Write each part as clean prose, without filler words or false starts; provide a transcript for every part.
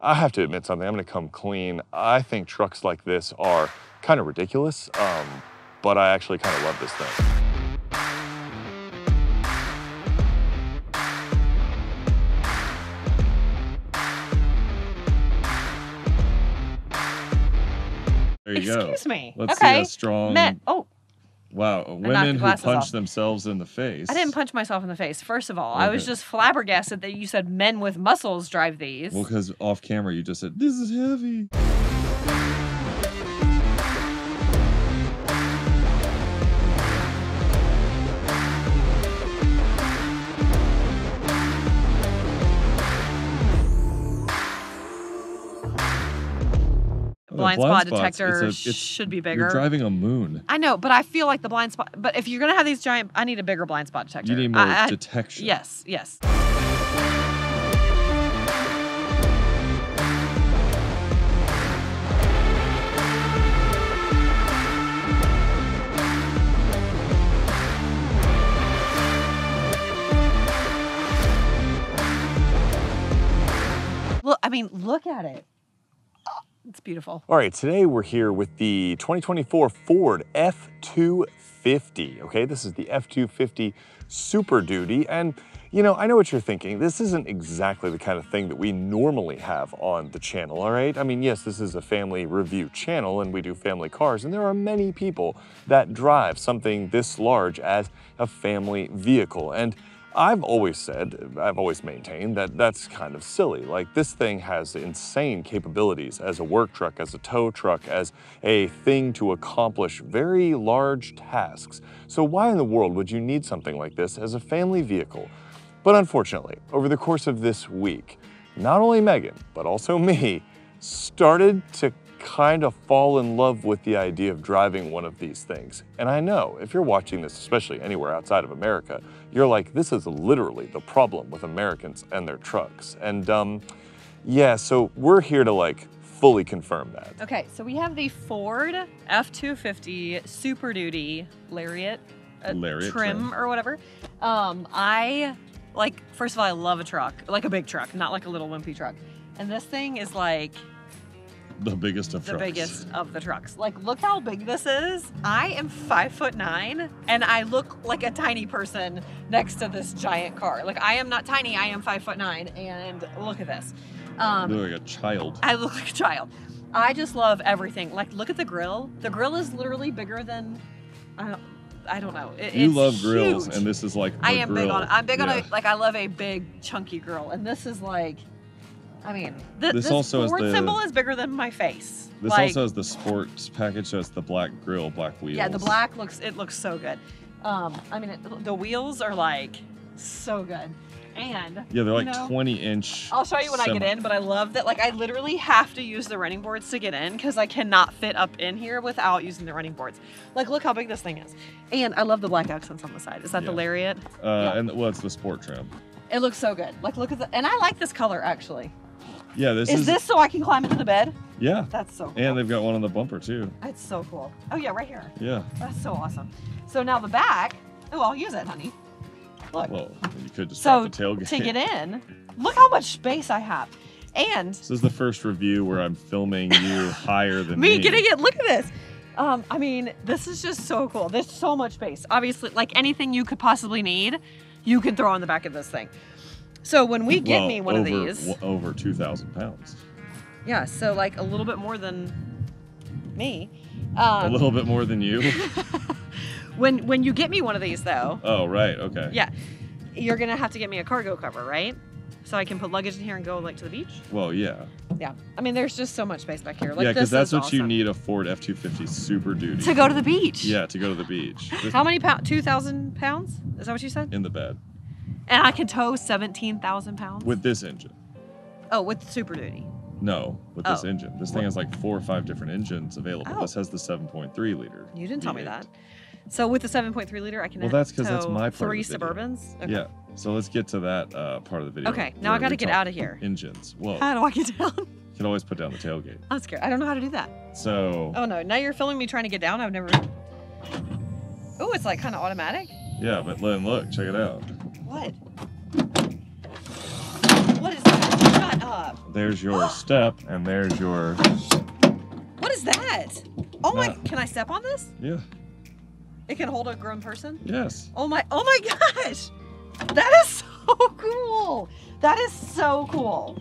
I have to admit something. I'm going to come clean. I think trucks like this are kind of ridiculous, but I actually kind of love this thing. There you go. Excuse me. Let's okay. see a strong. Oh. Wow, women who punch themselves in the face. I didn't punch myself in the face. First of all, okay. I was just flabbergasted that you said men with muscles drive these. Well, because off camera you just said, this is heavy. Blind spot detector should be bigger. You're driving a moon. I know, but I feel like the blind spot. But if you're gonna have these giant, I need a bigger blind spot detector. You need more detection. Yes, yes. Look, I mean, look at it. It's beautiful. All right, today we're here with the 2024 Ford F-250, okay? This is the F-250 Super Duty, and you know, I know what you're thinking. This isn't exactly the kind of thing that we normally have on the channel, all right? I mean, yes, this is a family review channel and we do family cars, and there are many people that drive something this large as a family vehicle. And I've always maintained that that's kind of silly. Like, this thing has insane capabilities as a work truck, as a tow truck, as a thing to accomplish very large tasks. So why in the world would you need something like this as a family vehicle? But unfortunately, over the course of this week, not only Megan, but also me, started to kind of fall in love with the idea of driving one of these things. And I know if you're watching this, especially anywhere outside of America, you're like, this is literally the problem with Americans and their trucks. And yeah, so we're here to like fully confirm that. Okay, so we have the Ford F-250 Super Duty Lariat trim or whatever. First of all, I love a truck, like a big truck, not like a little wimpy truck. And this thing is like the biggest of trucks. The biggest of the trucks. Like, look how big this is. I am 5'9", and I look like a tiny person next to this giant car. Like, I am not tiny, I am 5'9", and look at this. You look like a child. I look like a child. I just love everything. Like, look at the grill. The grill is literally bigger than, I don't know. You love huge. grills, and this is like the I am grill. big on it. I'm big on it. Like, I love a big, chunky grill, and this is like, I mean, this also Ford symbol is bigger than my face. This also has the sports package, so it's the black grill, black wheels. Yeah, the black looks so good. I mean, the wheels are like so good. And yeah, they're like 20-inch. I'll show you when I get in, but I love that. Like, I literally have to use the running boards to get in because I cannot fit up in here without using the running boards. Like, look how big this thing is. And I love the black accents on the side. Is that the Lariat? And well, it's the sport trim. It looks so good. Like, look at the, and I like this color actually. Yeah, is this so I can climb into the bed? Yeah. That's so cool. And they've got one on the bumper too. It's so cool. Oh yeah, right here. Yeah. That's so awesome. So now the back, oh, I'll use it, honey. Look. Well, you could just drop the tailgate. To get in, look how much space I have. And this is the first review where I'm filming you higher than me. Getting it, look at this. I mean, this is just so cool. There's so much space. Obviously, like anything you could possibly need, you can throw on the back of this thing. So when we get me one of these, over 2,000 pounds. Yeah, so like a little bit more than me. A little bit more than you. when you get me one of these, though. Oh right, okay. Yeah, you're gonna have to get me a cargo cover, right? So I can put luggage in here and go like to the beach. Well, yeah. Yeah, I mean, there's just so much space back here. Like, yeah, because that's what you need a Ford F-250 Super Duty to go to the beach. Yeah, to go to the beach. How many pounds? 2,000 pounds? Is that what you said? In the bed. And I can tow 17,000 pounds? With this engine. Oh, with the Super Duty? No, with this engine. This thing has like 4 or 5 different engines available. Oh. This has the 7.3 liter. You didn't tell me that. So with the 7.3 liter, I can well, that's because that's my part 3 of the video. Suburbans? Okay. Yeah, so let's get to that part of the video. Okay, now I got to get out of here. Engines. Whoa. How do I get down? You can always put down the tailgate. I'm scared. I don't know how to do that. So. Oh no, now you're filming me trying to get down. I've never. Oh, it's like kind of automatic. Yeah, but look, check it out. What? What is that? Shut up. Stop. There's your step, and there's your... What is that? Oh my, That. can I step on this? Yeah. It can hold a grown person? Yes. Oh my gosh. That is so cool. That is so cool.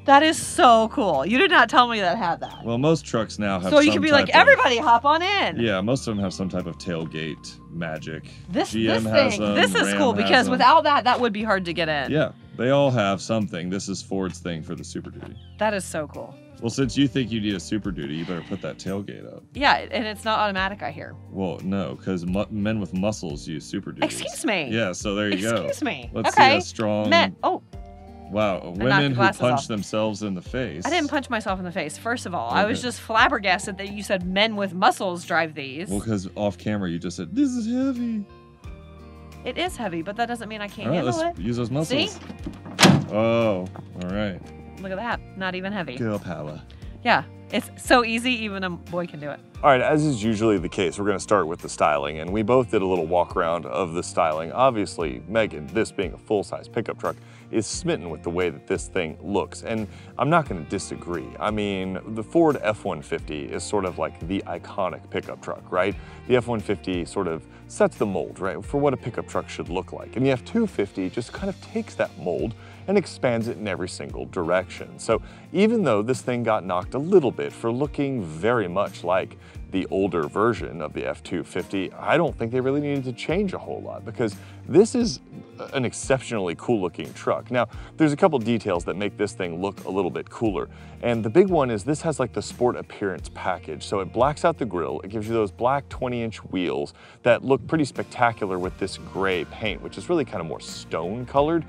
That is so cool. You did not tell me that had that. Well, most trucks now have So you some can be type like, of- everybody hop on in. Yeah, most of them have some type of tailgate magic. This GM thing, has them, this is Ram cool has because them. without that would be hard to get in. Yeah, they all have something. This is Ford's thing for the Super Duty. That is so cool. Well, since you think you need a Super Duty, you better put that tailgate up. Yeah, and it's not automatic, I hear. Well, no, because men with muscles use Super Duties. Excuse me. Yeah, so there you go. Excuse me. Let's okay. see a strong... Men. Oh, Wow, knocked the women who glasses punch off. themselves in the face. I didn't punch myself in the face, first of all. I was Okay. just flabbergasted that you said men with muscles drive these. Well, because off camera you just said, this is heavy. It is heavy, but that doesn't mean I can't All right, handle let's it. use those muscles. See? Oh, all right. Look at that. Not even heavy. Girl power. Yeah, it's so easy, even a boy can do it. All right, as is usually the case, we're gonna start with the styling, and we both did a little walk around of the styling. Obviously, Megan, this being a full-size pickup truck, is smitten with the way that this thing looks, and I'm not gonna disagree. I mean, the Ford F-150 is sort of like the iconic pickup truck, right? The F-150 sort of sets the mold, right, for what a pickup truck should look like, and the F-250 just kind of takes that mold and expands it in every single direction. So even though this thing got knocked a little bit for looking very much like the older version of the F-250, I don't think they really needed to change a whole lot because this is an exceptionally cool looking truck. Now, there's a couple details that make this thing look a little bit cooler. And the big one is this has like the sport appearance package. So it blacks out the grille, it gives you those black 20-inch wheels that look pretty spectacular with this gray paint, which is really kind of more stone colored.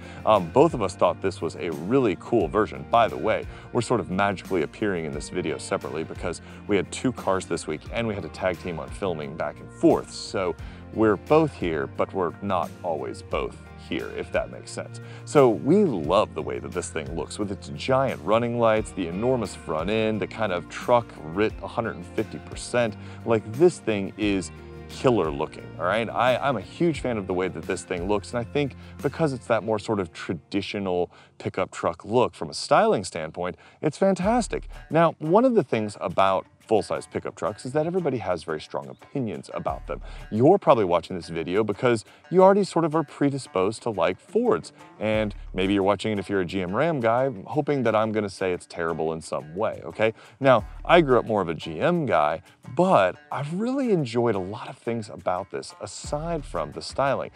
Both of us thought this was a really cool version. By the way, we're sort of magically appearing in this video separately because we had two cars this week and we had a tag team on filming back and forth. So we're both here, but we're not always both here, if that makes sense. So we love the way that this thing looks with its giant running lights, the enormous front end, the kind of truck writ 150%. Like, this thing is killer looking, all right? I'm a huge fan of the way that this thing looks, and I think because it's that more sort of traditional pickup truck look from a styling standpoint, it's fantastic. Now, one of the things about full-size pickup trucks is that everybody has very strong opinions about them. You're probably watching this video because you already sort of are predisposed to like Fords, and maybe you're watching it if you're a GM Ram guy, hoping that I'm gonna say it's terrible in some way, okay? Now, I grew up more of a GM guy, but I've really enjoyed a lot of things about this aside from the styling.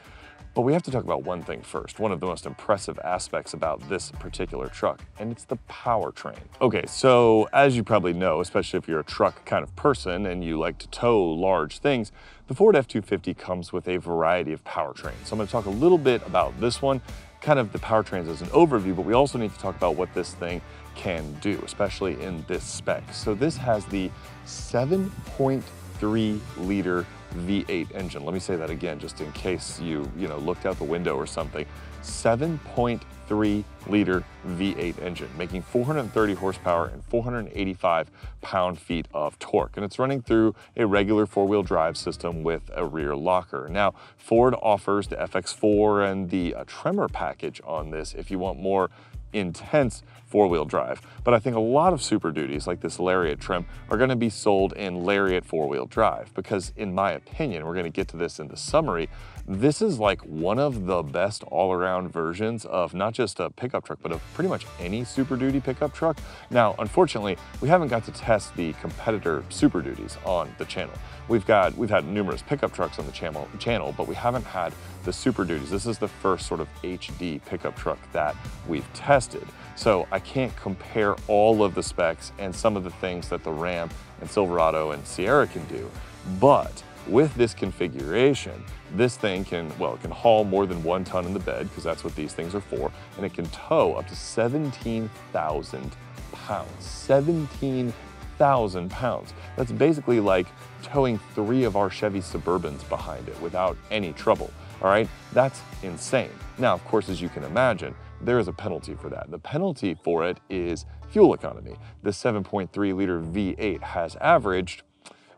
But we have to talk about one thing first, one of the most impressive aspects about this particular truck, and it's the powertrain. Okay, so as you probably know, especially if you're a truck kind of person and you like to tow large things, the Ford F-250 comes with a variety of powertrains. So I'm gonna talk a little bit about this one, kind of the powertrains as an overview, but we also need to talk about what this thing can do, especially in this spec. So this has the 7.3 liter V8 engine. Let me say that again, just in case you looked out the window or something. 7.3 liter V8 engine, making 430 horsepower and 485 pound-feet of torque. And it's running through a regular four-wheel drive system with a rear locker. Now, Ford offers the FX4 and the Tremor package on this if you want more intense four-wheel drive. But I think a lot of Super Duties like this Lariat trim are gonna be sold in Lariat four-wheel drive because in my opinion, we're gonna get to this in the summary, this is like one of the best all-around versions of not just a pickup truck, but of pretty much any Super Duty pickup truck. Now, unfortunately, we haven't got to test the competitor Super Duties on the channel. We've had numerous pickup trucks on the channel, but we haven't had the Super Duties. This is the first sort of HD pickup truck that we've tested. So I can't compare all of the specs and some of the things that the Ram and Silverado and Sierra can do. But with this configuration, this thing can haul more than 1 ton in the bed, because that's what these things are for, and it can tow up to 17,000 pounds. 17,000 pounds. That's basically like towing 3 of our Chevy Suburbans behind it without any trouble, all right? That's insane. Now, of course, as you can imagine, there is a penalty for that. The penalty for it is fuel economy. The 7.3 liter V8 has averaged,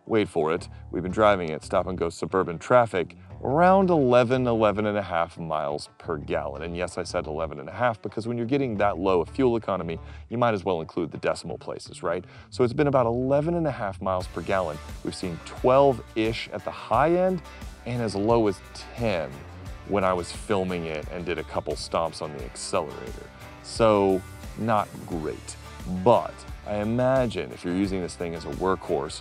wait for it, we've been driving it stop and go suburban traffic, around 11 and a half miles per gallon. And yes, I said 11 and a half because when you're getting that low of fuel economy, you might as well include the decimal places, right? So it's been about 11 and a half miles per gallon. We've seen 12-ish at the high end and as low as 10 when I was filming it and did a couple stomps on the accelerator. So not great, but I imagine if you're using this thing as a workhorse,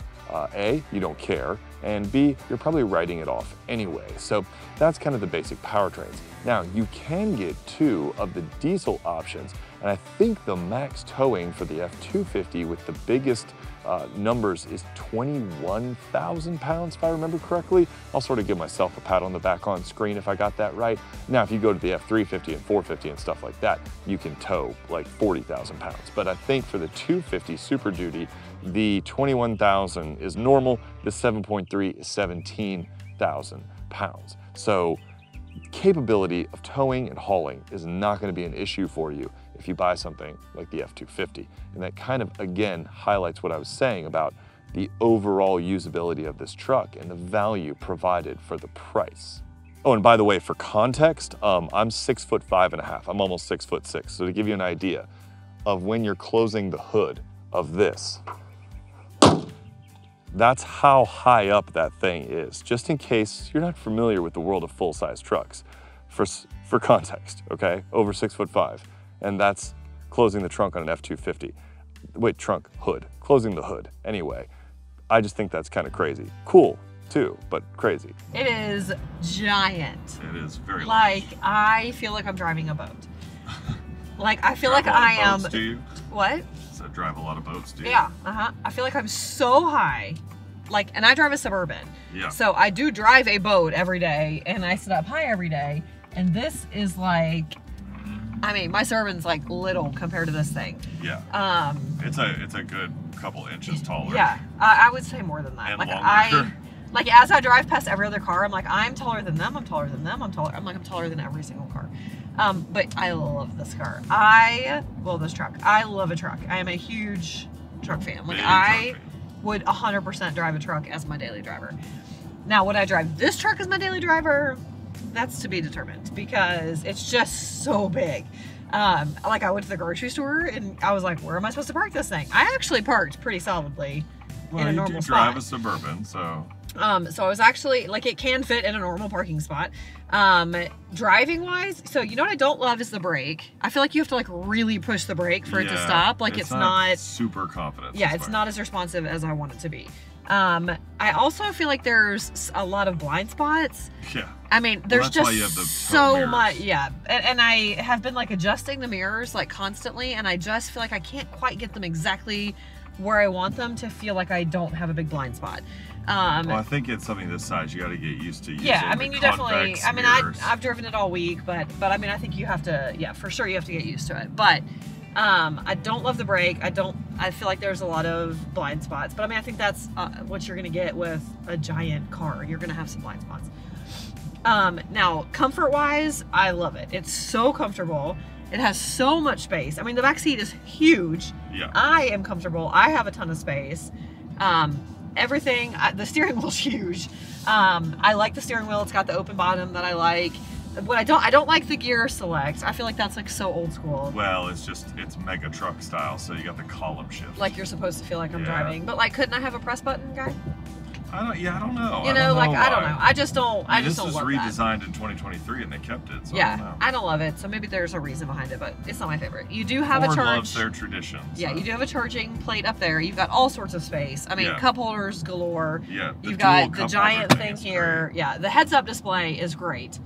A, you don't care, and B, you're probably writing it off anyway. So that's kind of the basic powertrains. Now, you can get 2 of the diesel options, and I think the max towing for the F-250 with the biggest numbers is 21,000 pounds, if I remember correctly. I'll sort of give myself a pat on the back on screen if I got that right. Now, if you go to the F-350 and 450 and stuff like that, you can tow like 40,000 pounds. But I think for the 250 Super Duty, the 21,000 is normal, the 7.3 is 17,000 pounds. So capability of towing and hauling is not going to be an issue for you if you buy something like the F-250. And that kind of, again, highlights what I was saying about the overall usability of this truck and the value provided for the price. Oh, and by the way, for context, I'm 6'5.5". I'm almost 6'6". So to give you an idea of when you're closing the hood of this, that's how high up that thing is, just in case you're not familiar with the world of full-size trucks. For context, okay? Over 6'5", and that's closing the trunk on an F-250. Wait, trunk, hood, closing the hood. Anyway, I just think that's kind of crazy. Cool, too, but crazy. It is giant. It is very like, large. I feel like I'm driving a boat. Like, I feel like I am. Do you? What? So drive a lot of boats, do you? Yeah, I feel like I'm so high. Like, and I drive a Suburban. Yeah. So I do drive a boat every day, and I sit up high every day. And this is like, I mean, my Suburban's like little compared to this thing. Yeah. It's a good couple inches taller. Yeah, I would say more than that. And like longer. Like as I drive past every other car, I'm like, I'm taller than them. I'm taller than them. I'm taller than every single car. But I love this car. This truck. I love a truck. I am a huge truck fan. Like I would 100% drive a truck as my daily driver. Now, would I drive this truck as my daily driver? That's to be determined because it's just so big. Like I went to the grocery store and I was like, where am I supposed to park this thing? I actually parked pretty solidly in a normal spot. Well, you do drive a Suburban, so. So I was actually, like, it can fit in a normal parking spot. Driving wise, so you know what I don't love is the brake. I feel like you have to like really push the brake for it to stop. Like it's not super confident. Yeah, it's not as responsive as I want it to be. I also feel like there's a lot of blind spots. Yeah. I mean, there's that's why just you have the so much. Yeah. And I have been like adjusting the mirrors like constantly, and I just feel like I can't quite get them exactly where I want them to feel like I don't have a big blind spot. Well, I think it's something this size you got to get used to using. Yeah, I mean, you definitely. I mean, mirrors. I've driven it all week, but I mean, I think you have to. Yeah, for sure, you have to get used to it. But I don't love the brake. I feel like there's a lot of blind spots. But I mean, I think that's what you're gonna get with a giant car. You're gonna have some blind spots. Now, comfort-wise, I love it. It's so comfortable. It has so much space. I mean, the back seat is huge. Yeah. I am comfortable. I have a ton of space. Everything, the steering wheel's huge. I like the steering wheel. It's got the open bottom that I like. What I don't like the gear select. I feel like that's like so old school. Well, it's mega truck style, so you got the column shift. Like you're supposed to feel like I'm driving. But like, couldn't I have a press button guy? I don't know. You know, I don't know. I just don't love that. This was redesigned in 2023 and they kept it, so yeah, I don't love it. So maybe there's a reason behind it, but it's not my favorite. You do have a charge. Ford loves their traditions. Yeah, you do have a charging plate up there. You've got all sorts of space. I mean, cup holders galore. Yeah. You've got the giant thing here. Great. Yeah, the heads-up display is great.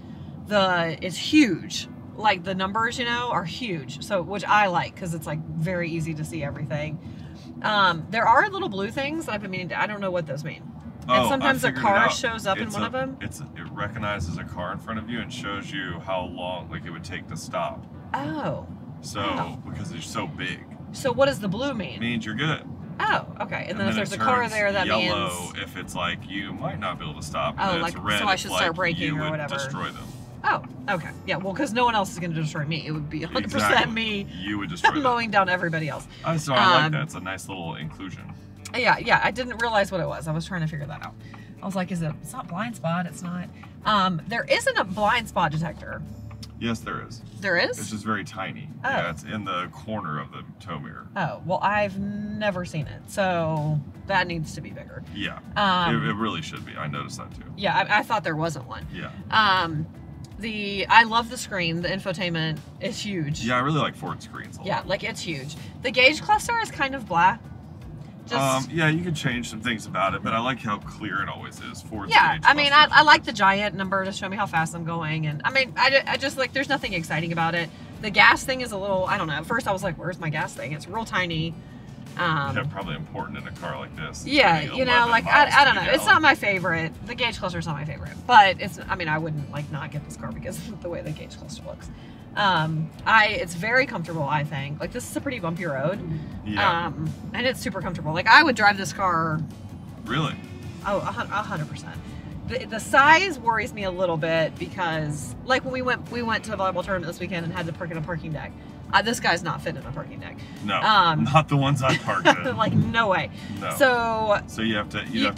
It's huge. Like the numbers, are huge. So, which I like because it's like very easy to see everything. There are little blue things that I've been meaning to, I don't know what those mean. And sometimes a car shows up in one of them. It recognizes a car in front of you and shows you how long it would take to stop. Oh. So, because they're so big. So what does the blue mean? It means you're good. Oh, okay. And then if there's a car there, that means yellow if it's like you might not be able to stop. Oh, like it's red, so I should start braking or whatever. Destroy them. Oh, okay. Yeah, well, because no one else is going to destroy me. It would be 100% me. You would destroy mowing down everybody else. So I like that. It's a nice little inclusion. Yeah, I didn't realize what it was. I was trying to figure that I was like, it's not blind spot, it's not. There isn't a blind spot detector. Yes, there is. There is? It's just very tiny. Oh. Yeah, it's in the corner of the tow mirror. Oh, well, I've never seen it, so that needs to be bigger. Yeah, it really should be. I noticed that too. Yeah, I thought there wasn't one. Yeah. I love the screen. The infotainment is huge. Yeah, I really like Ford screens a lot. Yeah, like it's huge. The gauge cluster is kind of blah. Yeah, you can change some things about it, but I like how clear it always is. Ford's yeah, gauge I mean, cluster I is like the giant number to show me how fast I'm going, and I mean, I just like, there's nothing exciting about it. The gas thing is a little, I don't know. At first I was like, where's my gas thing? It's real tiny. Yeah, probably important in a car like this. Yeah, you know, like, I don't know. It's not my favorite. The gauge cluster is not my favorite, but it's, I mean, I wouldn't like not get this car because of the way the gauge cluster looks. It's very comfortable, I think. Like, this is a pretty bumpy road. Yeah. And it's super comfortable. Like, I would drive this car. Really? Oh, 100%. The size worries me a little bit because, like, when we went to a volleyball tournament this weekend and had to park in a parking deck. This guy's not fit in a parking deck. No, not the ones I parked in. Like, no way. No. So you have to. you have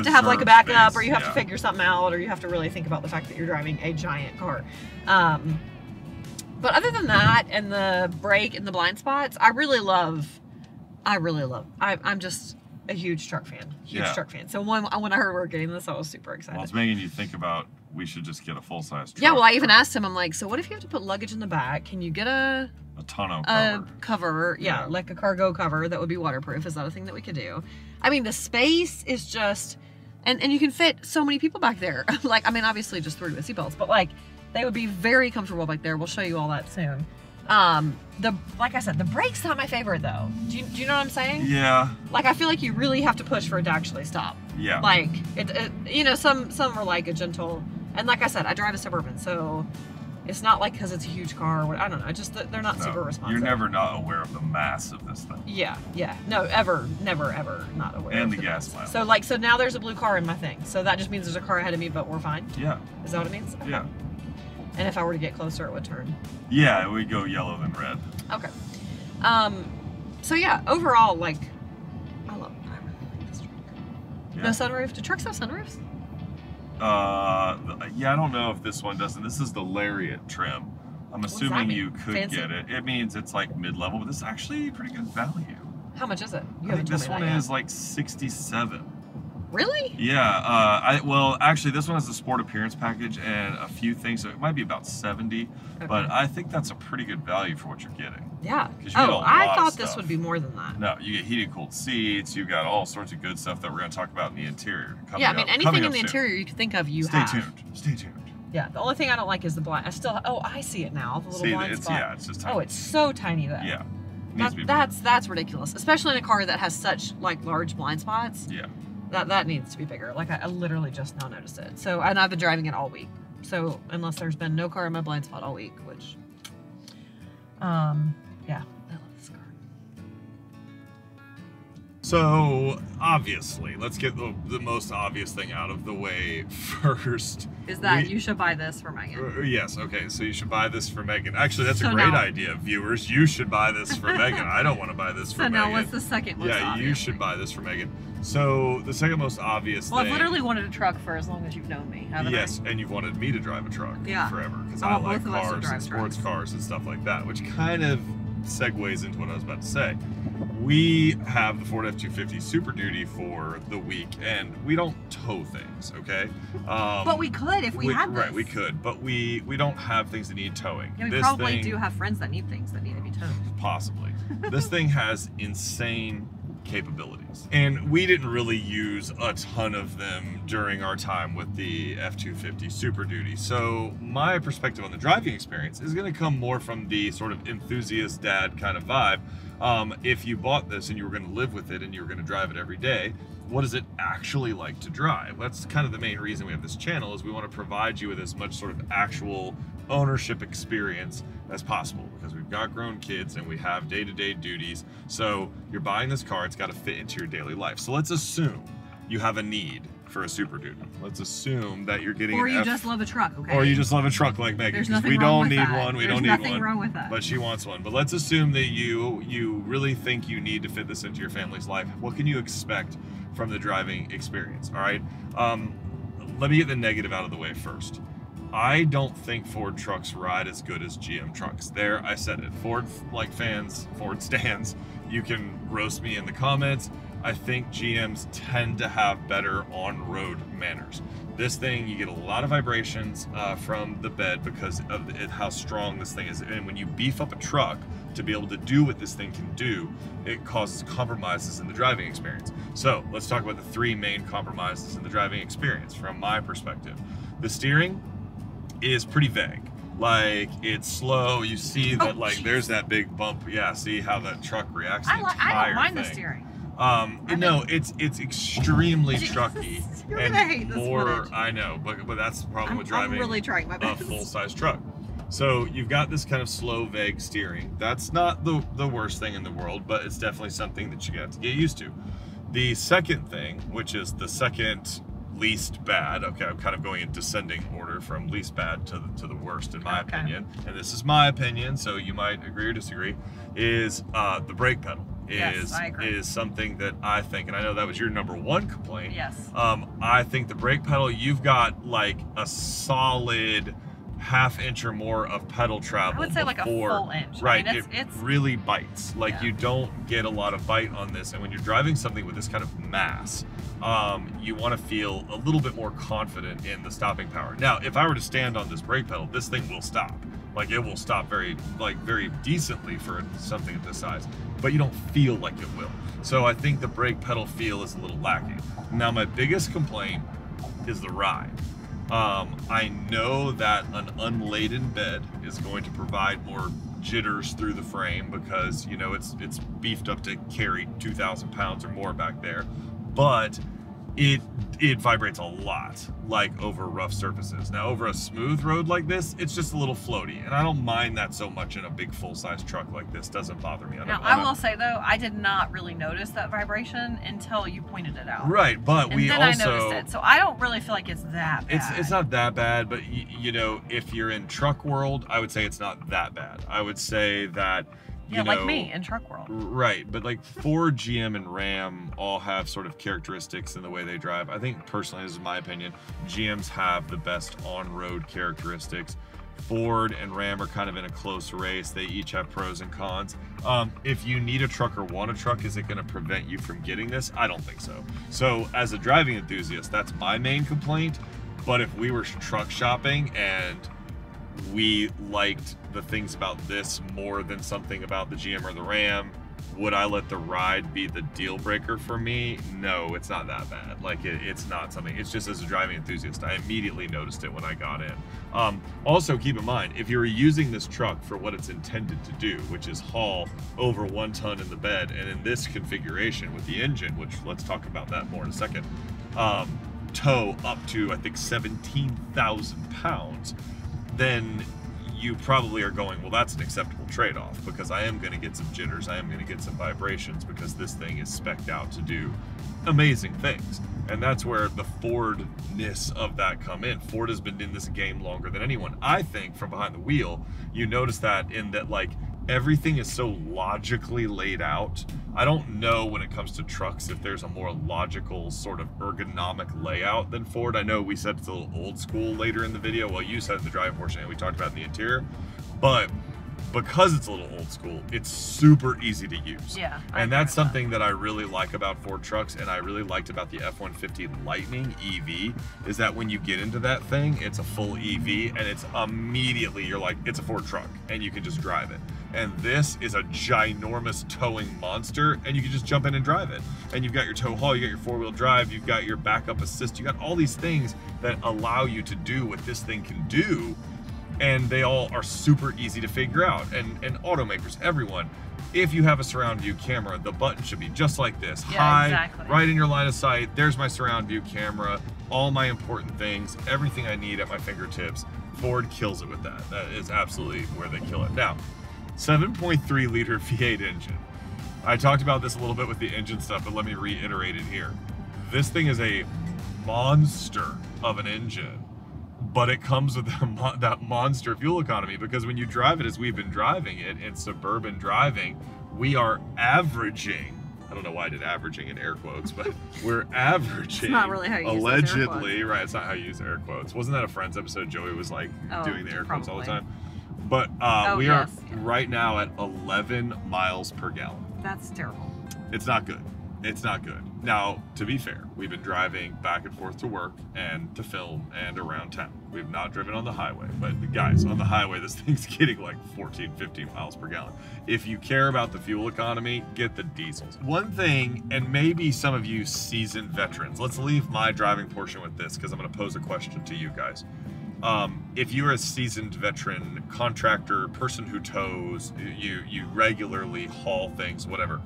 to have like a backup, space, or you have to yeah. figure something out, or you have to really think about the fact that you're driving a giant car. But other than that, and the brake and the blind spots, I'm just a huge truck fan. Truck fan. So when I heard we were getting this, I was super excited. Well, it's making you think about, we should just get a full-size truck. Yeah, well, I even asked him, I'm like, so what if you have to put luggage in the back? Can you get a tonneau cover? Yeah, like a cargo cover that would be waterproof. Is that a thing that we could do? I mean, the space is just, and you can fit so many people back there. Like, I mean, obviously just 3 with seatbelts, but like, they would be very comfortable back there. We'll show you all that soon. Like I said, the brake's not my favorite though. Do you know what I'm saying? Yeah. Like, I feel like you really have to push for it to actually stop. Yeah. Like, you know, some are like a gentle, and like I said, I drive a Suburban, so it's not like because it's a huge car. I don't know. Just they're not super responsive. You're never not aware of the mass of this thing. Yeah. No, never, ever not aware. And of the gas mileage. So now there's a blue car in my thing. So that just means there's a car ahead of me, but we're fine. Yeah. Is that what it means? Okay. Yeah. And if I were to get closer, it would turn. Yeah, it would go yellow then red. Okay. So yeah, overall, like, I really like this truck. Yeah. No sunroof. Do trucks have sunroofs? Yeah, I don't know if this one doesn't. This is the Lariat trim. I'm assuming you could Fancy? get it. It means it's like mid-level, but this is actually pretty good value. How much is it? I think this one is like 67. Really? Yeah, well, actually, this one has the sport appearance package and a few things, so it might be about 70, Okay. but I think that's a pretty good value for what you're getting. Yeah. 'Cause you get a lot I of thought this stuff. would be more than that. No, you get heated cooled seats, you've got all sorts of good stuff that we're going to talk about in the interior. Yeah, I mean, anything in the soon. interior you could think of, Stay have. tuned. Stay tuned. Yeah, the only thing I don't like is the blind. I see it now, the little blind spot. Yeah, it's just tiny. Oh, it's so tiny though. Yeah. It needs to be bigger. That's ridiculous, especially in a car that has such like large blind spots. Yeah. That needs to be bigger. Like, I literally just now noticed it. So, and I've been driving it all week. So unless there's been no car in my blind spot all week, which, yeah, I love this car. So, obviously, let's get the most obvious thing out of the way first. Is that you should buy this for Megan? Yes, okay, so you should buy this for Megan. Actually, that's So a great now- idea, viewers. You should buy this for Megan. I don't want to buy this for So Megan. now what's the second most Yeah, obvious you should thing? buy this for Megan. So, the second most obvious Well, thing... I've literally wanted a truck for as long as you've known me, haven't Yes, and you've wanted me to drive a truck Yeah. forever because I I want like both of us to cars drive and sports trucks. cars and stuff like that, which kind of segues into what I was about to say. We have the Ford F-250 Super Duty for the week, and we don't tow things, okay? But we could if we had this. Right, we could, but we don't have things that need towing. Yeah, we This probably thing, do have friends that need things that need to be towed. Possibly. This thing has insane capabilities. And we didn't really use a ton of them during our time with the F-250 Super Duty. So my perspective on the driving experience is going to come more from the sort of enthusiast dad kind of vibe. If you bought this and you were going to live with it and you were going to drive it every day, what is it actually like to drive? That's kind of the main reason we have this channel, is we want to provide you with as much sort of actual ownership experience as possible, because we've got grown kids and we have day-to-day duties. So you're buying this car, it's got to fit into your daily life. So let's assume you have a need for a Super Duty. Let's assume that you're getting Or an you F, just love a truck, okay? or you just love a truck like Megan. There's 'Cause nothing we wrong don't with need that. one. We There's don't need nothing one. wrong with that. But she wants one. But let's assume that you really think you need to fit this into your family's life. What can you expect from the driving experience? All right. Let me get the negative out of the way first. I don't think Ford trucks ride as good as GM trucks. There, I said it. Ford fans, Ford stands, you can roast me in the comments. I think GMs tend to have better on-road manners. This thing, you get a lot of vibrations from the bed because of how strong this thing is. And when you beef up a truck to be able to do what this thing can do, it causes compromises in the driving experience. So let's talk about the three main compromises in the driving experience from my perspective. The steering is pretty vague. Like, it's slow. You see that, there's that big bump. Yeah, see how that truck reacts to the entire I don't mind thing. the steering. No, it's extremely trucky. You're gonna hate this footage. I know, but that's the problem with driving I'm really trying my a best. full-size truck. So you've got this kind of slow, vague steering. That's not the worst thing in the world, but it's definitely something that you got to get used to. The second thing, which is the second least bad, okay, I'm kind of going in descending order from least bad to the worst in my opinion, and this is my opinion, so you might agree or disagree, is the brake pedal. Yes, I agree. Is something that I think, and I know that was your number one complaint. Yes. I think the brake pedal, you've got like a solid half-inch or more of pedal travel. I would say like a full inch. Right, I mean, it really bites. Like, you don't get a lot of bite on this, and when you're driving something with this kind of mass, you want to feel a little bit more confident in the stopping power. Now, if I were to stand on this brake pedal, this thing will stop. Like, it will stop very decently for something of this size, but you don't feel like it will. So I think the brake pedal feel is a little lacking. Now, my biggest complaint is the ride. I know that an unladen bed is going to provide more jitters through the frame because, you know, it's beefed up to carry 2,000 pounds or more back there, but it vibrates a lot, like over rough surfaces. Now, over a smooth road like this, it's just a little floaty, and I don't mind that so much in a big full-size truck like this. Doesn't bother me. Now, I will say though, I did not really notice that vibration until you pointed it out. Right, but and then I noticed it, so I don't really feel like it's that bad. It's not that bad, but you know, if you're in truck world, I would say it's not that bad. I would say that, you know, like me in truck world. Right, but like Ford, GM, and Ram all have sort of characteristics in the way they drive. I think personally, this is my opinion, GMs have the best on-road characteristics. Ford and Ram are kind of in a close race. They each have pros and cons. If you need a truck or want a truck, is it going to prevent you from getting this? I don't think so. So as a driving enthusiast, that's my main complaint. But if we were truck shopping and we liked the things about this more than something about the GM or the Ram, would I let the ride be the deal breaker for me? No, it's not that bad. Like, it's not something, it's just as a driving enthusiast, I immediately noticed it when I got in. Also, keep in mind, if you're using this truck for what it's intended to do, which is haul over 1 ton in the bed, and in this configuration with the engine, which let's talk about that more in a second, tow up to, I think, 17,000 pounds, then you probably are going, well, that's an acceptable trade-off because I am going to get some jitters, I am going to get some vibrations because this thing is spec'd out to do amazing things. And that's where the Ford-ness of that come in. Ford has been in this game longer than anyone. I think from behind the wheel, you notice that in that, like, everything is so logically laid out. I don't know when it comes to trucks if there's a more logical sort of ergonomic layout than Ford. I know we said it's a little old school later in the video. Well, you said in the driving portion and we talked about in the interior, but because it's a little old school, it's super easy to use. Yeah. And that's something that I really like about Ford trucks, and I really liked about the F-150 Lightning EV, is that when you get into that thing, it's a full EV, and it's immediately, you're like, it's a Ford truck, and you can just drive it. And this is a ginormous towing monster, and you can just jump in and drive it. And you've got your tow haul, you got your 4-wheel drive, you've got your backup assist, you got all these things that allow you to do what this thing can do, and they all are super easy to figure out. And automakers, everyone, if you have a surround view camera, the button should be just like this. Yeah, high, exactly. right in your line of sight, there's my surround view camera, all my important things, everything I need at my fingertips. Ford kills it with that. That is absolutely where they kill it. Now, 7.3 liter V8 engine. I talked about this a little bit with the engine stuff, but let me reiterate it here. This thing is a monster of an engine, but it comes with that monster fuel economy, because when you drive it as we've been driving it in suburban driving, we are averaging, I don't know why I did averaging in air quotes, but we're averaging, It's not really how you use allegedly, those air quotes. right, it's not how you use air quotes. Wasn't that a Friends episode? Joey was like doing the air quotes all the probably. time. But we yes, are yeah. right now at 11 miles per gallon. That's terrible. It's not good. It's not good. Now, to be fair, we've been driving back and forth to work and to film and around town. We've not driven on the highway, but guys, on the highway, this thing's getting like 14, 15 miles per gallon. If you care about the fuel economy, get the diesels. One thing, and maybe some of you seasoned veterans, let's leave my driving portion with this because I'm going to pose a question to you guys. If you're a seasoned veteran, contractor, person who tows, you regularly haul things, whatever,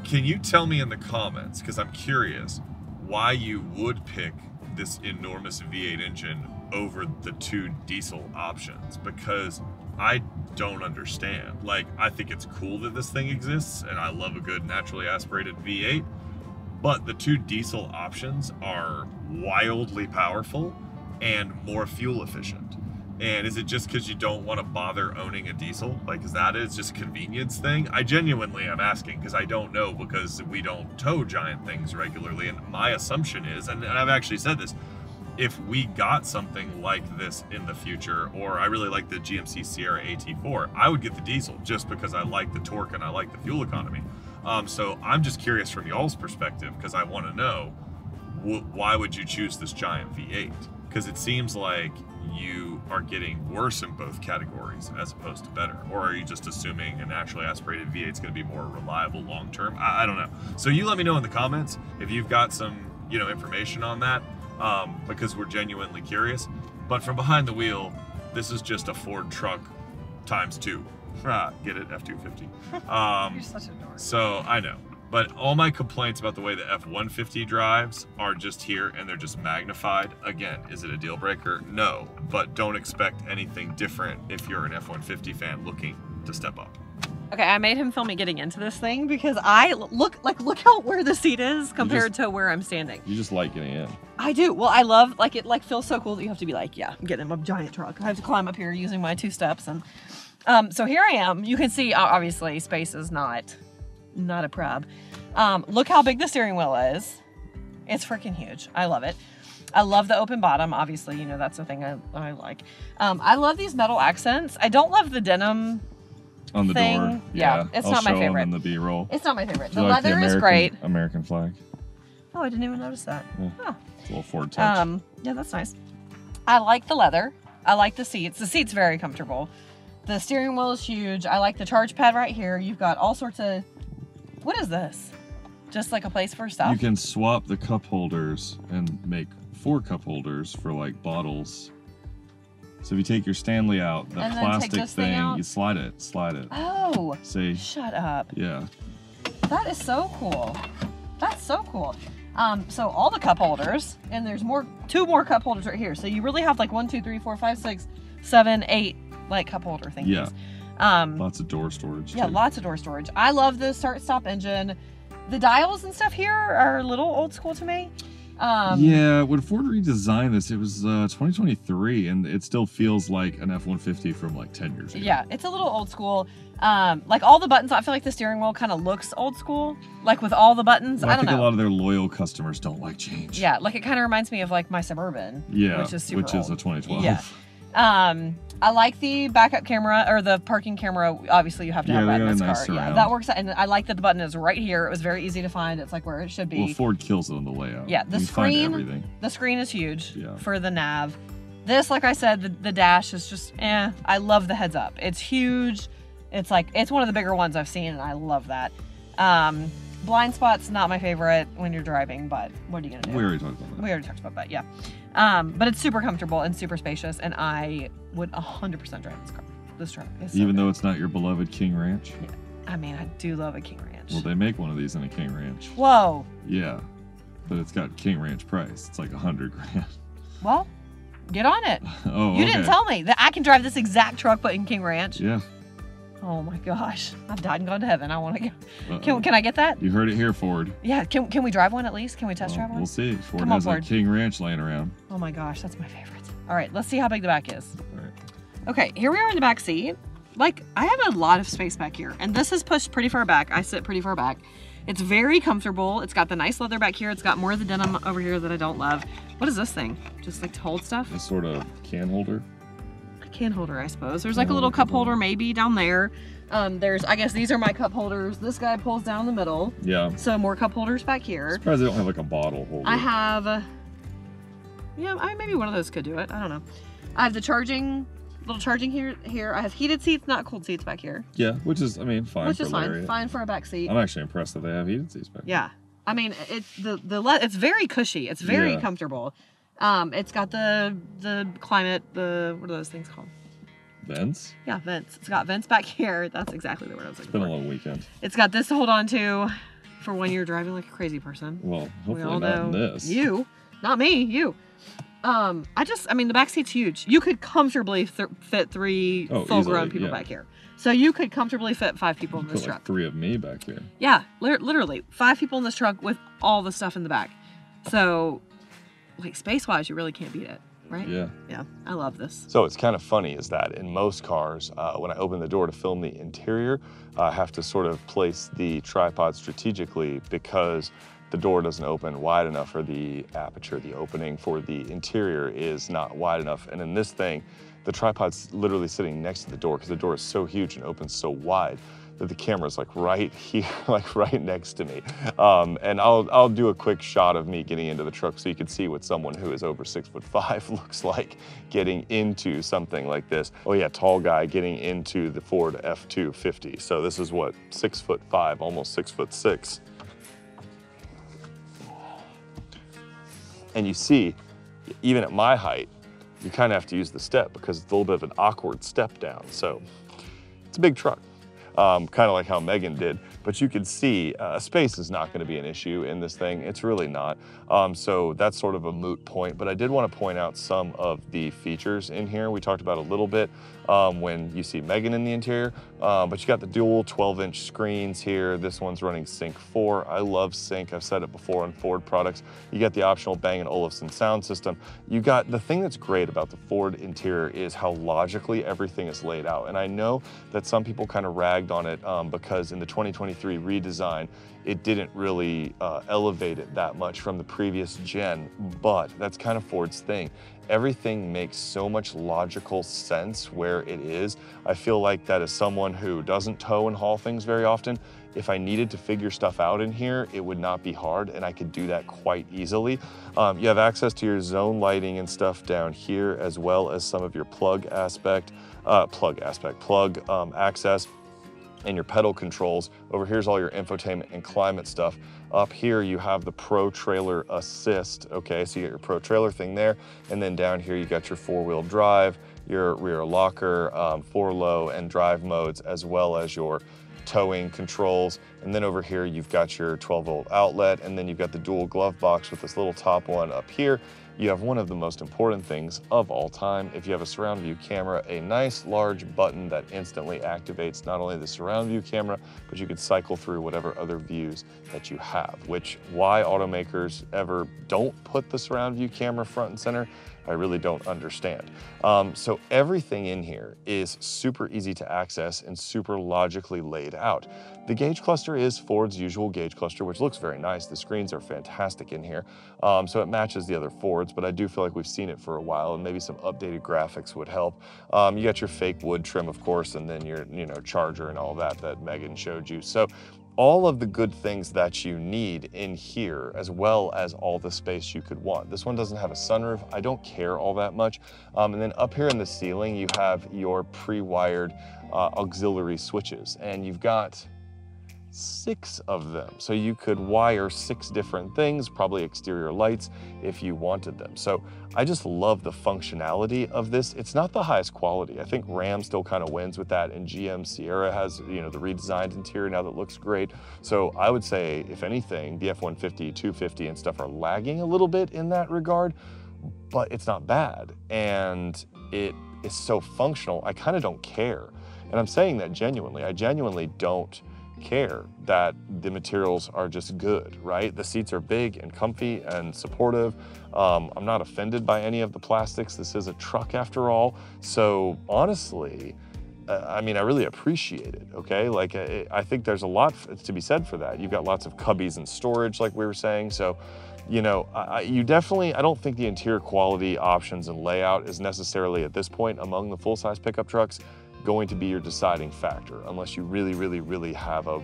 can you tell me in the comments, because I'm curious, why you would pick this enormous V8 engine over the 2 diesel options? Because I don't understand. Like, I think it's cool that this thing exists, and I love a good naturally aspirated V8, but the 2 diesel options are wildly powerful and more fuel efficient. And is it just because you don't want to bother owning a diesel? Like, is that it? Just a convenience thing? I genuinely am asking because I don't know, because we don't tow giant things regularly. And my assumption is, and I've actually said this, if we got something like this in the future, or I really like the GMC Sierra AT4, I would get the diesel just because I like the torque and I like the fuel economy. So I'm just curious from y'all's perspective, because I want to know, why would you choose this giant V8? Because it seems like you are getting worse in both categories as opposed to better. Or are you just assuming a naturally aspirated V8 is going to be more reliable long term? I don't know. So you let me know in the comments if you've got some information on that, because we're genuinely curious. But from behind the wheel, this is just a Ford truck times 2. Get it? F-250. You're such a dork. So I know. But all my complaints about the way the F-150 drives are just here, and they're just magnified. Again, is it a deal breaker? No, but don't expect anything different if you're an F-150 fan looking to step up. Okay, I made him film me getting into this thing because I look how where the seat is compared to where I'm standing. You just like getting in. I do. Well, I love, like, it like feels so cool that you have to be like, yeah, I'm getting in a giant truck. I have to climb up here using my 2 steps, and so here I am. You can see, obviously, space is not a prob. Look how big the steering wheel is. It's freaking huge. I love it. I love the open bottom. Obviously, that's the thing I like. I love these metal accents. I don't love the denim on the thing. door. Yeah, it's I'll not my show 'em favorite. in the B-roll. It's not my favorite. Do The you like leather is great. American flag. Oh, I didn't even notice that. Yeah. Oh. It's a little Ford touch. Yeah, that's nice. I like the leather. I like the seats. The seat's very comfortable. The steering wheel is huge. I like the charge pad right here. You've got all sorts of, what is this? Just like a place for stuff? You can swap the cup holders and make 4 cup holders for like bottles. So if you take your Stanley out, the And then take plastic this thing out? you slide it. Oh, See? shut up. Yeah. That is so cool. That's so cool. So all the cup holders, and there's 2 more cup holders right here. So you really have like 1, 2, 3, 4, 5, 6, 7, 8 like cup holder thingies. Yeah. Lots of door storage. Yeah, too. lots of door storage. I love the start-stop engine. The dials and stuff here are a little old school to me. Yeah, when Ford redesigned this, it was 2023, and it still feels like an F-150 from like 10 years ago. Yeah, it's a little old school. Like all the buttons, I feel like the steering wheel kind of looks old school. Like with all the buttons, Well, I don't think know. a lot of their loyal customers don't like change. Yeah, like it kind of reminds me of like my Suburban. Yeah, which is super which is a old. 2012. Yeah. I like the backup camera, or the parking camera. Obviously, you have to have Yeah, that in they this got a car. nice Yeah, surround. that works. And I like that the button is right here. It was very easy to find. It's like where it should be. Well, Ford kills it on the layout. Yeah, the you can find screen. everything. The screen is huge Yeah. for the nav. This, like I said, the dash is just, I love the heads up. It's huge. It's like, it's one of the bigger ones I've seen, and I love that. Blind spot's not my favorite when you're driving, but what are you gonna do? We already talked about that. We already talked about that, yeah. But it's super comfortable and super spacious, and I would 100% drive this car. This truck is so Even good. though it's not your beloved King Ranch. I mean, I do love a King Ranch. Well, they make one of these in a King Ranch. Whoa. Yeah, but it's got King Ranch price. It's like $100 grand. Well, get on it. Oh, You okay. didn't tell me that I can drive this exact truck, but in King Ranch. Yeah. Oh my gosh. I've died and gone to heaven. I want to go. Can I get that? You heard it here, Ford. Yeah. Can we drive one at least? Can we test drive one? We'll see. Ford Come on, has Ford. a King Ranch laying around. Oh my gosh, that's my favorite. All right, let's see how big the back is. All right. Okay, here we are in the back seat. Like, I have a lot of space back here, and this is pushed pretty far back. I sit pretty far back. It's very comfortable. It's got the nice leather back here. It's got more of the denim over here that I don't love. What is this thing? Just like to hold stuff? A sort of can holder. A can holder, I suppose. There's like a little cup holder maybe down there. I guess these are my cup holders. This guy pulls down the middle. Yeah. So more cup holders back here. Surprised they don't have like a bottle holder. I have, maybe one of those could do it. I don't know. I have the little charging here. I have heated seats, not cooled seats back here. Yeah, which is, I mean, fine. Which is Lariat. fine for a back seat. I'm actually impressed that they have heated seats back. Yeah, I mean, it's very cushy. It's very comfortable. It's got the climate, what are those things called? Vents? Yeah, vents. It's got vents back here. That's exactly the word I was looking for. It's been a long weekend. It's got this to hold on to for when you're driving like a crazy person. Well, hopefully we all not know in this. You, not me, you. I mean, the back seat's huge. You could comfortably fit three full-grown people back here. So you could comfortably fit 5 people in this truck. Like 3 of me back here. Yeah, literally 5 people in this truck with all the stuff in the back. So, like, space-wise, you really can't beat it, right? Yeah. Yeah, I love this. So it's kind of funny is that in most cars, when I open the door to film the interior, I have to sort of place the tripod strategically because the door doesn't open wide enough, or the aperture, the opening for the interior is not wide enough. And in this thing, the tripod's literally sitting next to the door because the door is so huge and opens so wide that the camera's like right here, like right next to me. And I'll do a quick shot of me getting into the truck so you can see what someone who is over 6'5" looks like getting into something like this. Oh yeah, tall guy getting into the Ford F-250. So this is what, 6'5", almost 6'6". And you see, even at my height, you kind of have to use the step because it's a little bit of an awkward step down. So it's a big truck, kind of like how Megan did. But you can see space is not going to be an issue in this thing. It's really not. So that's sort of a moot point. But I did want to point out some of the features in here. We talked about a little bit when you see Megan in the interior. But you got the dual 12-inch screens here. This one's running Sync 4. I love Sync. I've said it before on Ford products. You got the optional Bang & Olufsen sound system. You got the thing that's great about the Ford interior is how logically everything is laid out. And I know that some people kind of ragged on it because in the 2023 redesign, it didn't really elevate it that much from the previous gen, but that's kind of Ford's thing. Everything makes so much logical sense where it is. I feel like that as someone who doesn't tow and haul things very often, if I needed to figure stuff out in here, it would not be hard, and I could do that quite easily. You have access to your zone lighting and stuff down here, as well as some of your plug access, and your pedal controls. Over here's all your infotainment and climate stuff. Up here you have the Pro Trailer Assist, okay? So you got your Pro Trailer thing there, and then down here you got your 4-wheel drive, your rear locker, 4-low and drive modes, as well as your towing controls. And then over here you've got your 12-volt outlet, and then you've got the dual glove box with this little top one up here. You have one of the most important things of all time. If you have a surround view camera, a nice large button that instantly activates not only the surround view camera, but you could cycle through whatever other views that you have, which why automakers ever don't put the surround view camera front and center, I really don't understand. So everything in here is super easy to access and super logically laid out. The gauge cluster is Ford's usual gauge cluster, which looks very nice. The screens are fantastic in here. So it matches the other Fords, but I do feel like we've seen it for a while, and maybe some updated graphics would help. You got your fake wood trim, of course, and then your charger and all that Megan showed you. So all of the good things that you need in here, as well as all the space you could want. This one doesn't have a sunroof. I don't care all that much. And then up here in the ceiling, you have your pre-wired auxiliary switches, and you've got 6 of them. So you could wire 6 different things, probably exterior lights, if you wanted them. So I just love the functionality of this. It's not the highest quality. I think Ram still kind of wins with that, and GM Sierra has, the redesigned interior now that looks great. So I would say, if anything, the F-150, 250 and stuff are lagging a little bit in that regard, but it's not bad. And it is so functional, I kind of don't care. And I'm saying that genuinely. I genuinely don't care that the materials are just good, right? The seats are big and comfy and supportive. I'm not offended by any of the plastics. This is a truck after all. So honestly, I mean, I really appreciate it, okay? Like, I think there's a lot to be said for that. You've got lots of cubbies and storage, like we were saying. So, you know, I don't think the interior quality, options, and layout is necessarily at this point among the full-size pickup trucks going to be your deciding factor, unless you really, really, really have a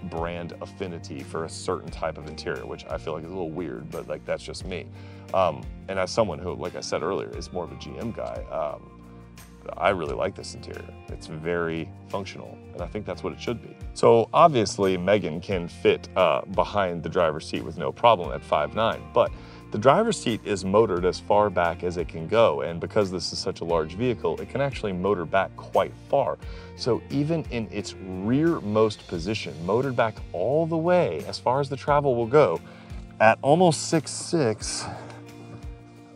brand affinity for a certain type of interior, which I feel like is a little weird, but like, that's just me. And as someone who, like I said earlier, is more of a GM guy, I really like this interior. It's very functional, and I think that's what it should be. So obviously Megan can fit behind the driver's seat with no problem at 5'9", but the driver's seat is motored as far back as it can go, and because this is such a large vehicle, it can actually motor back quite far. So even in its rearmost position, motored back all the way as far as the travel will go, at almost 6'6",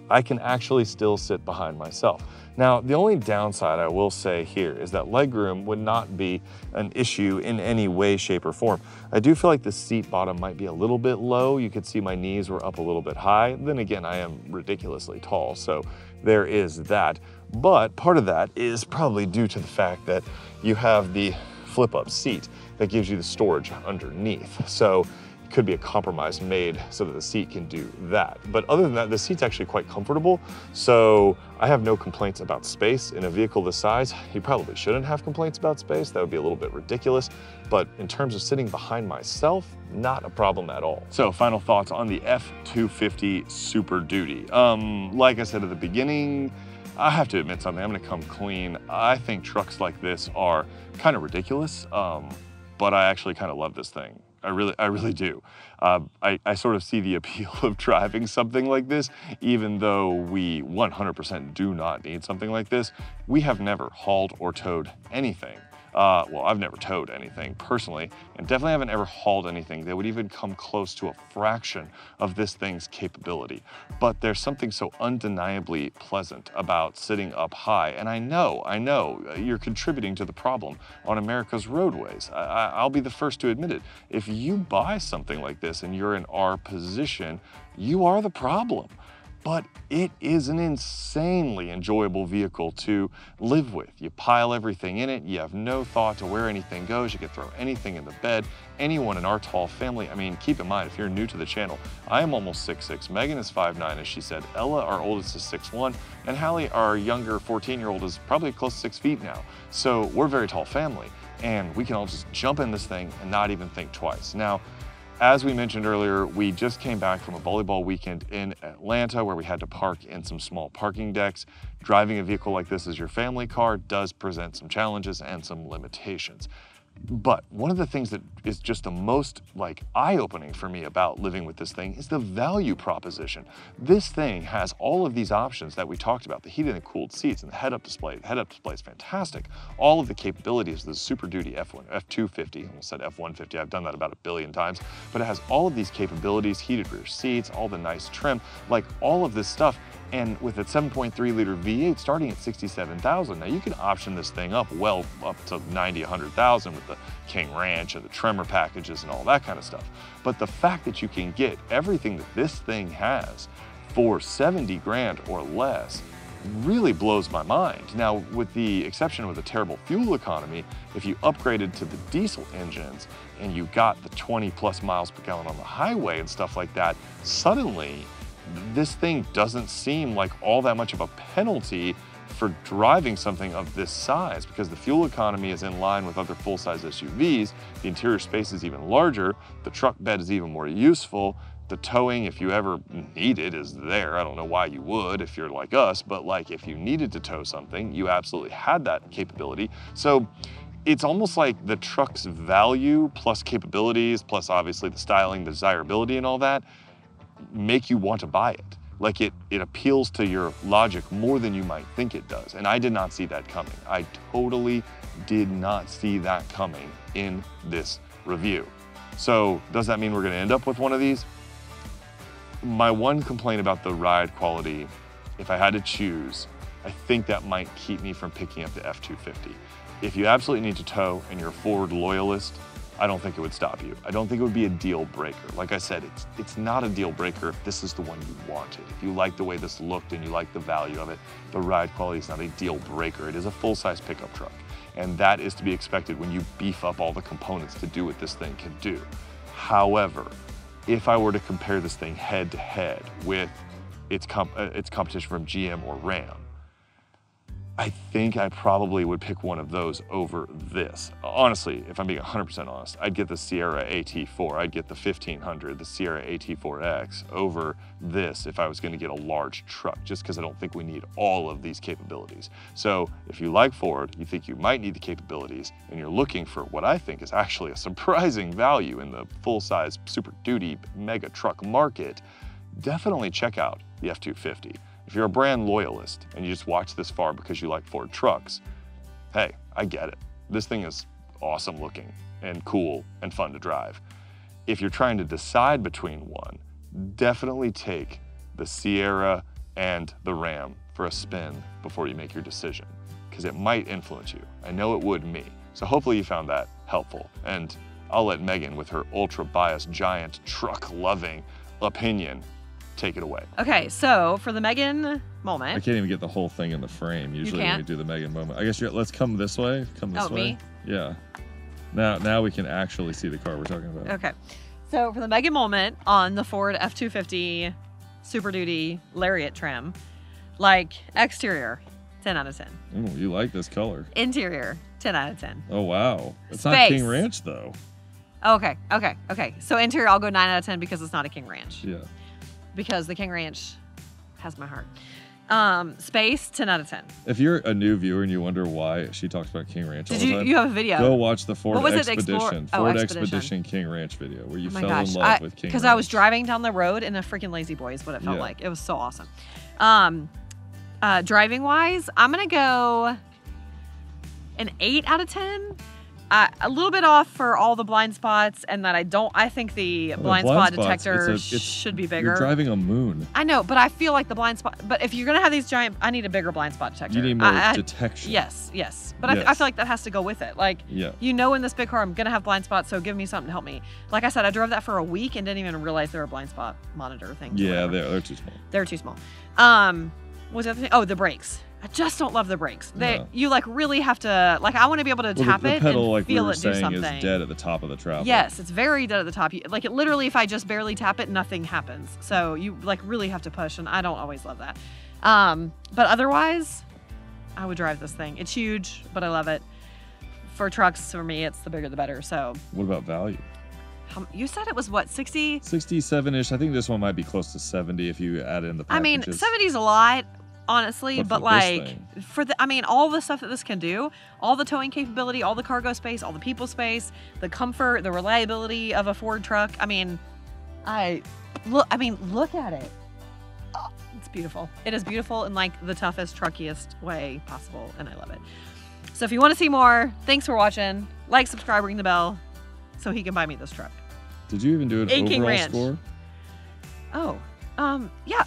I can actually still sit behind myself. Now, the only downside I will say here is that legroom would not be an issue in any way, shape, or form. I do feel like the seat bottom might be a little bit low. You could see my knees were up a little bit high. Then again, I am ridiculously tall, so there is that. But part of that is probably due to the fact that you have the flip-up seat that gives you the storage underneath. So it could be a compromise made so that the seat can do that. But other than that, the seat's actually quite comfortable. So I have no complaints about space. In a vehicle this size, you probably shouldn't have complaints about space. That would be a little bit ridiculous. But in terms of sitting behind myself, not a problem at all. So final thoughts on the F-250 Super Duty. Like I said at the beginning, I have to admit something, I'm gonna come clean. I think trucks like this are kind of ridiculous, but I actually kind of love this thing. I really do. I sort of see the appeal of driving something like this, even though we 100% do not need something like this. We have never hauled or towed anything. Well, I've never towed anything personally, and definitely haven't ever hauled anything that would even come close to a fraction of this thing's capability. But there's something so undeniably pleasant about sitting up high, and I know, you're contributing to the problem on America's roadways. I'll be the first to admit it. If you buy something like this and you're in our position, you are the problem. But it is an insanely enjoyable vehicle to live with. You pile everything in it, you have no thought to where anything goes, you can throw anything in the bed. Anyone in our tall family, I mean, keep in mind, if you're new to the channel, I am almost 6'6", Megan is 5'9", as she said, Ella, our oldest, is 6'1", and Hallie, our younger 14-year-old, is probably close to 6 feet now. So we're a very tall family, and we can all just jump in this thing and not even think twice. Now, as we mentioned earlier, we just came back from a volleyball weekend in Atlanta where we had to park in some small parking decks. Driving a vehicle like this as your family car does present some challenges and some limitations. But one of the things that is just the most eye-opening for me about living with this thing is the value proposition. This thing has all of these options that we talked about, the heated and cooled seats and the head-up display. The head-up display is fantastic. All of the capabilities of the Super Duty F-250, I almost said F-150, I've done that about 1 billion times, but it has all of these capabilities, heated rear seats, all the nice trim, like all of this stuff. And with a 7.3-liter V8 starting at $67,000, now you can option this thing up well up to $90,000, $100,000 with the King Ranch and the Tremor packages and all that kind of stuff. But the fact that you can get everything that this thing has for 70 grand or less really blows my mind. Now, with the exception of the terrible fuel economy, if you upgraded to the diesel engines and you got the 20 plus miles per gallon on the highway and stuff like that, suddenly this thing doesn't seem like all that much of a penalty for driving something of this size, because the fuel economy is in line with other full-size SUVs, the interior space is even larger, the truck bed is even more useful, the towing, if you ever need it, is there. I don't know why you would if you're like us, but if you needed to tow something, you absolutely had that capability. So it's almost like the truck's value plus capabilities, plus obviously the styling, the desirability and all that, make you want to buy it. Like it appeals to your logic more than you might think it does. And I did not see that coming. I totally did not see that coming in this review. So does that mean we're gonna end up with one of these? My one complaint about the ride quality, if I had to choose, I think that might keep me from picking up the F-250. If you absolutely need to tow and you're a Ford loyalist, I don't think it would stop you. I don't think it would be a deal breaker. Like I said, it's not a deal breaker if this is the one you wanted. If you like the way this looked and you like the value of it, the ride quality is not a deal breaker. It is a full-size pickup truck. And that is to be expected when you beef up all the components to do what this thing can do. However, if I were to compare this thing head to head with its competition from GM or Ram, I think I probably would pick one of those over this. Honestly, if I'm being 100% honest, I'd get the Sierra AT4, I'd get the 1500, the Sierra AT4X over this if I was gonna get a large truck, just because I don't think we need all of these capabilities. So if you like Ford, you think you might need the capabilities, and you're looking for what I think is actually a surprising value in the full-size Super Duty mega truck market, definitely check out the F-250. If you're a brand loyalist and you just watch this far because you like Ford trucks, hey, I get it. This thing is awesome looking and cool and fun to drive. If you're trying to decide between one, definitely take the Sierra and the Ram for a spin before you make your decision, because it might influence you. I know it would me. So hopefully you found that helpful. And I'll let Megan, with her ultra-biased, giant, truck-loving opinion, take it away. Okay, so for the Megan moment. I can't even get the whole thing in the frame. Usually when we do the Megan moment. I guess let's come this way. Come this way. Me? Yeah. Now we can actually see the car we're talking about. Okay. So for the Megan moment on the Ford F-250 Super Duty Lariat trim, like exterior, 10 out of 10. Ooh, you like this color. Interior, 10 out of 10. Oh, wow. It's Space. not King Ranch, though. Okay. So interior, I'll go 9 out of 10 because it's not a King Ranch. Yeah. Because the King Ranch has my heart. Space, 10 out of 10. If you're a new viewer and you wonder why she talks about King Ranch all the time, you have a video? go watch the Ford What was it, Expedition. Expedition Expedition King Ranch video where you Oh my fell gosh. in love with King Ranch. Because I was driving down the road in a freaking Lazy Boy is what it felt like. It was so awesome. Driving wise, I'm gonna go an 8 out of 10. A little bit off for all the blind spots, and that I think the blind spot detector should be bigger. You're driving a moon. I know, but I feel like the blind spot, but if you're gonna have these giant, I need a bigger blind spot detector. You need more detection. Yes. But I feel like that has to go with it. Like, in this big car, I'm gonna have blind spots, so give me something to help me. Like I said, I drove that for a week and didn't even realize there were blind spot monitor things. Yeah, they're too small. They're too small. What's the other thing? Oh, the brakes. I just don't love the brakes. You like really have to, like, I want to be able to tap the it pedal, and like feel we were it do saying, something. is dead at the top of the travel. Yes, it's very dead at the top. Like, it literally, if I just barely tap it, nothing happens. So you like really have to push, and I don't always love that. But otherwise, I would drive this thing. It's huge, but I love it. For trucks, for me, it's the bigger the better. So. What about value? You said it was what, 60? 67-ish. I think this one might be close to 70 if you add in the packages. I mean, 70's a lot. Honestly, but like all the stuff that this can do, all the towing capability, all the cargo space, all the people space, the comfort, the reliability of a Ford truck. I mean, look at it. Oh, it's beautiful. It is beautiful in like the toughest, truckiest way possible, and I love it. So if you want to see more, thanks for watching. Like, subscribe, ring the bell, so he can buy me this truck. Did you even do an overall score? Oh, yeah,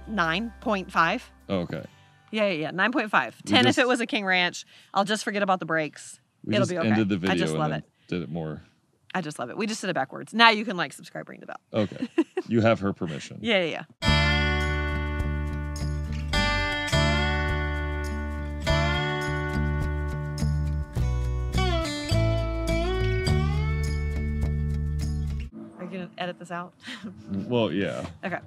9.5. Oh, okay. Yeah. 9.5. 10 if it was a King Ranch. I'll just forget about the brakes. It'll be okay. Ended the video I just love and it. Did it more. I just love it. We just did it backwards. Now you can like, subscribe, ring the bell. Okay. You have her permission. Yeah. Are you gonna edit this out? Well, yeah. Okay.